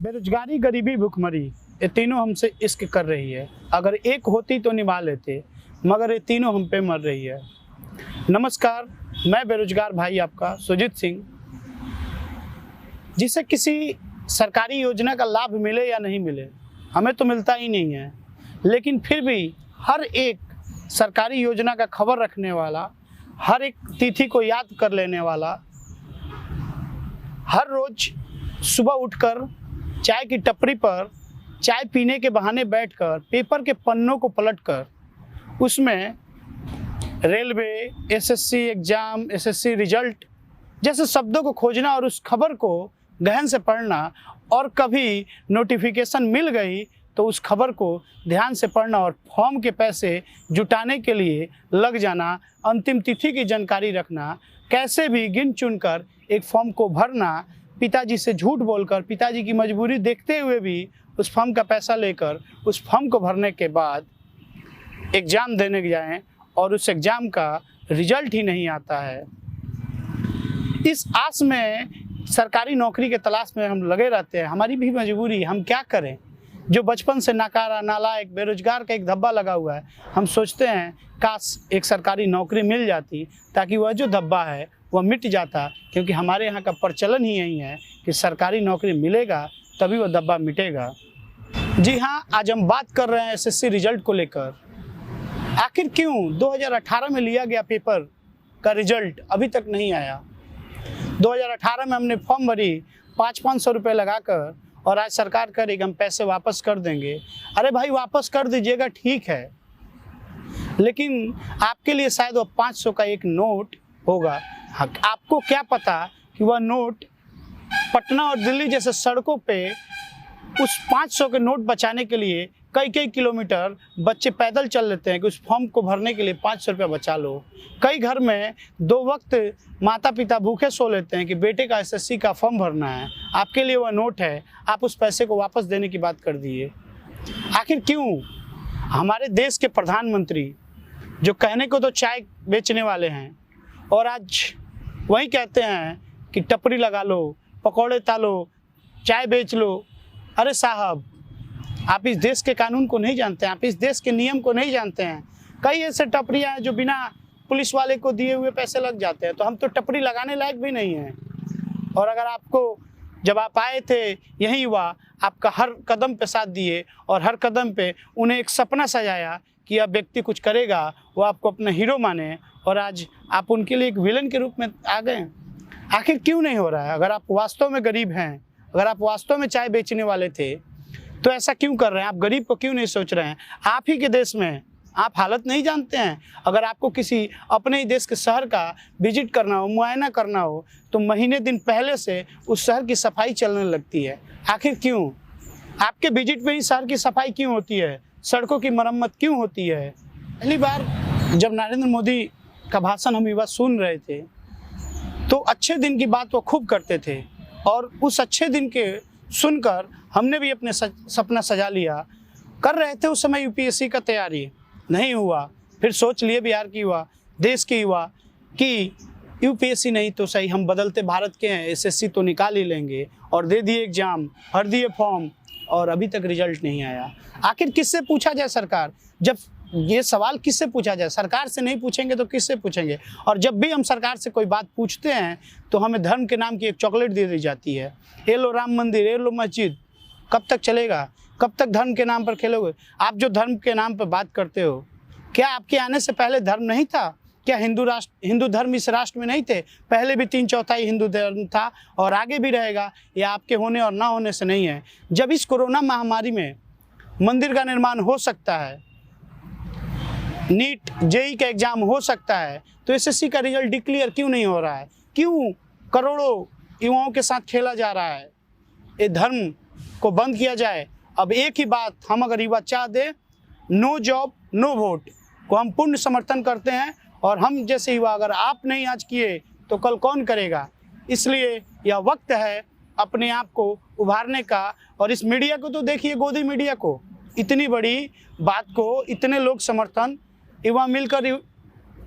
बेरोजगारी, गरीबी, भुखमरी, ये तीनों हमसे इश्क कर रही है। अगर एक होती तो निभा लेते, मगर ये तीनों हम पे मर रही है। नमस्कार, मैं बेरोजगार भाई आपका सुजीत सिंह। जिसे किसी सरकारी योजना का लाभ मिले या नहीं मिले, हमें तो मिलता ही नहीं है, लेकिन फिर भी हर एक सरकारी योजना का खबर रखने वाला, हर एक तिथि को याद कर लेने वाला, हर रोज सुबह उठकर चाय की टपरी पर चाय पीने के बहाने बैठकर पेपर के पन्नों को पलटकर उसमें railway, SSC exam, SSC result जैसे शब्दों को खोजना और उस खबर को गहन से पढ़ना, और कभी नोटिफिकेशन मिल गई तो उस खबर को ध्यान से पढ़ना और फॉर्म के पैसे जुटाने के लिए लग जाना, अंतिम तिथि की जानकारी रखना, कैसे भी गिन चुनकर एक फॉर्म को भरना, पिताजी से झूठ बोलकर पिताजी की मजबूरी देखते हुए भी उस फॉर्म का पैसा लेकर उस फॉर्म को भरने के बाद एग्ज़ाम देने जाएं और उस एग्ज़ाम का रिजल्ट ही नहीं आता है। इस आस में सरकारी नौकरी के तलाश में हम लगे रहते हैं। हमारी भी मजबूरी, हम क्या करें। जो बचपन से नाकारा, नालायक, बेरोजगार का एक धब्बा लगा हुआ है, हम सोचते हैं काश एक सरकारी नौकरी मिल जाती ताकि वह जो धब्बा है वह मिट जाता, क्योंकि हमारे यहाँ का प्रचलन ही यही है कि सरकारी नौकरी मिलेगा तभी वह धब्बा मिटेगा। जी हाँ, आज हम बात कर रहे हैं एसएससी रिजल्ट को लेकर। आखिर क्यों 2018 में लिया गया पेपर का रिजल्ट अभी तक नहीं आया। 2018 में हमने फॉर्म भरी 500-500 रुपये लगाकर, और आज सरकार करेगी हम पैसे वापस कर देंगे। अरे भाई, वापस कर दीजिएगा, ठीक है, लेकिन आपके लिए शायद वो 500 का एक नोट होगा। आपको क्या पता कि वह नोट पटना और दिल्ली जैसे सड़कों पे उस 500 के नोट बचाने के लिए कई किलोमीटर बच्चे पैदल चल लेते हैं कि उस फॉर्म को भरने के लिए 500 रुपया बचा लो। कई घर में 2 वक्त माता पिता भूखे सो लेते हैं कि बेटे का एसएससी का फॉर्म भरना है। आपके लिए वह नोट है, आप उस पैसे को वापस देने की बात कर दिए। आखिर क्यों हमारे देश के प्रधानमंत्री, जो कहने को तो चाय बेचने वाले हैं और आज वही कहते हैं कि टपरी लगा लो, पकौड़े तालो, चाय बेच लो। अरे साहब, आप इस देश के कानून को नहीं जानते हैं, आप इस देश के नियम को नहीं जानते हैं। कई ऐसे टपरियाँ हैं जो बिना पुलिस वाले को दिए हुए पैसे लग जाते हैं, तो हम तो टपरी लगाने लायक भी नहीं हैं। और अगर आपको, जब आप आए थे, यही हुआ, आपका हर कदम पे साथ दिए और हर कदम पे उन्हें एक सपना सजाया कि अब व्यक्ति कुछ करेगा, वो आपको अपना हीरो माने, और आज आप उनके लिए एक विलन के रूप में आ गए। आखिर क्यों नहीं हो रहा है। अगर आप वास्तव में गरीब हैं, अगर आप वास्तव में चाय बेचने वाले थे, तो ऐसा क्यों कर रहे हैं। आप गरीब को क्यों नहीं सोच रहे हैं। आप ही के देश में आप हालत नहीं जानते हैं। अगर आपको किसी अपने ही देश के शहर का विजिट करना हो, मुआयना करना हो, तो महीने दिन पहले से उस शहर की सफाई चलने लगती है। आखिर क्यों। आपके विजिट में ही शहर की सफाई क्यों होती है, सड़कों की मरम्मत क्यों होती है। पहली बार जब नरेंद्र मोदी का भाषण हम युवा सुन रहे थे, तो अच्छे दिन की बात वो खूब करते थे, और उस अच्छे दिन के सुनकर हमने भी अपने सपना सजा लिया। कर रहे थे उस समय यूपीएससी का तैयारी, नहीं हुआ। फिर सोच लिए बिहार की युवा, देश के युवा कि यूपीएससी नहीं तो सही, हम बदलते भारत के हैं, एसएससी तो निकाल ही लेंगे, और दे दिए एग्ज़ाम, भर दिए फॉर्म, और अभी तक रिजल्ट नहीं आया। आखिर किससे पूछा जाए सरकार। जब ये सवाल किससे पूछा जाए, सरकार से नहीं पूछेंगे तो किससे पूछेंगे। और जब भी हम सरकार से कोई बात पूछते हैं तो हमें धर्म के नाम की एक चॉकलेट दे दी जाती है। ये लो राम मंदिर, ये लो मस्जिद। कब तक चलेगा, कब तक धर्म के नाम पर खेलोगे। आप जो धर्म के नाम पर बात करते हो, क्या आपके आने से पहले धर्म नहीं था। क्या हिंदू धर्म इस राष्ट्र में नहीं थे। पहले भी 3/4 हिंदू धर्म था और आगे भी रहेगा। यह आपके होने और ना होने से नहीं है। जब इस कोरोना महामारी में मंदिर का निर्माण हो सकता है, नीट जेई का एग्ज़ाम हो सकता है, तो एसएससी का रिजल्ट डिक्लेयर क्यों नहीं हो रहा है। क्यों करोड़ों युवाओं के साथ खेला जा रहा है। ये धर्म को बंद किया जाए। अब एक ही बात हम अगर युवा चाह दे, नो जॉब नो वोट को हम पूर्ण समर्थन करते हैं। और हम जैसे युवा अगर आप नहीं आज किए तो कल कौन करेगा। इसलिए यह वक्त है अपने आप को उभारने का। और इस मीडिया को तो देखिए, गोदी मीडिया को, इतनी बड़ी बात को इतने लोग समर्थन, युवा मिलकर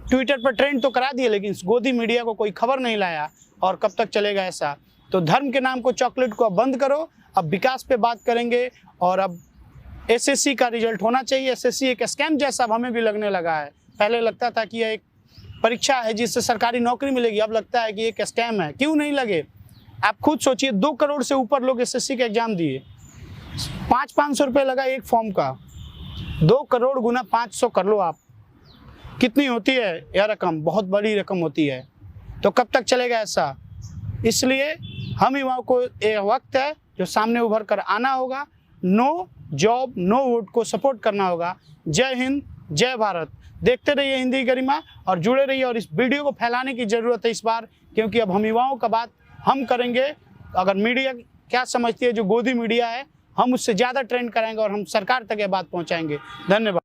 ट्विटर पर ट्रेंड तो करा दिए, लेकिन इस गोदी मीडिया को कोई खबर नहीं लाया। और कब तक चलेगा ऐसा। तो धर्म के नाम को चॉकलेट को बंद करो, अब विकास पे बात करेंगे और अब एसएससी का रिजल्ट होना चाहिए। एसएससी एक स्कैम जैसा अब हमें भी लगने लगा है। पहले लगता था कि यह एक परीक्षा है जिससे सरकारी नौकरी मिलेगी, अब लगता है कि एक स्कैम है। क्यों नहीं लगे? आप खुद सोचिए, 2 करोड़ से ऊपर लोग एसएससी का एग्जाम दिए, 500 रुपये लगा एक फॉर्म का। 2 करोड़ गुना 500 कर लो आप, कितनी होती है यह रकम? बहुत बड़ी रकम होती है। तो कब तक चलेगा ऐसा? इसलिए हम युवाओं को एक वक्त है जो सामने उभर कर आना होगा। नो जॉब नो वोट को सपोर्ट करना होगा। जय हिंद, जय भारत। देखते रहिए हिंदी गरिमा और जुड़े रहिए। और इस वीडियो को फैलाने की ज़रूरत है इस बार, क्योंकि अब हम युवाओं का बात हम करेंगे। अगर मीडिया क्या समझती है, जो गोदी मीडिया है, हम उससे ज़्यादा ट्रेंड कराएंगे और हम सरकार तक ये बात पहुँचाएंगे। धन्यवाद।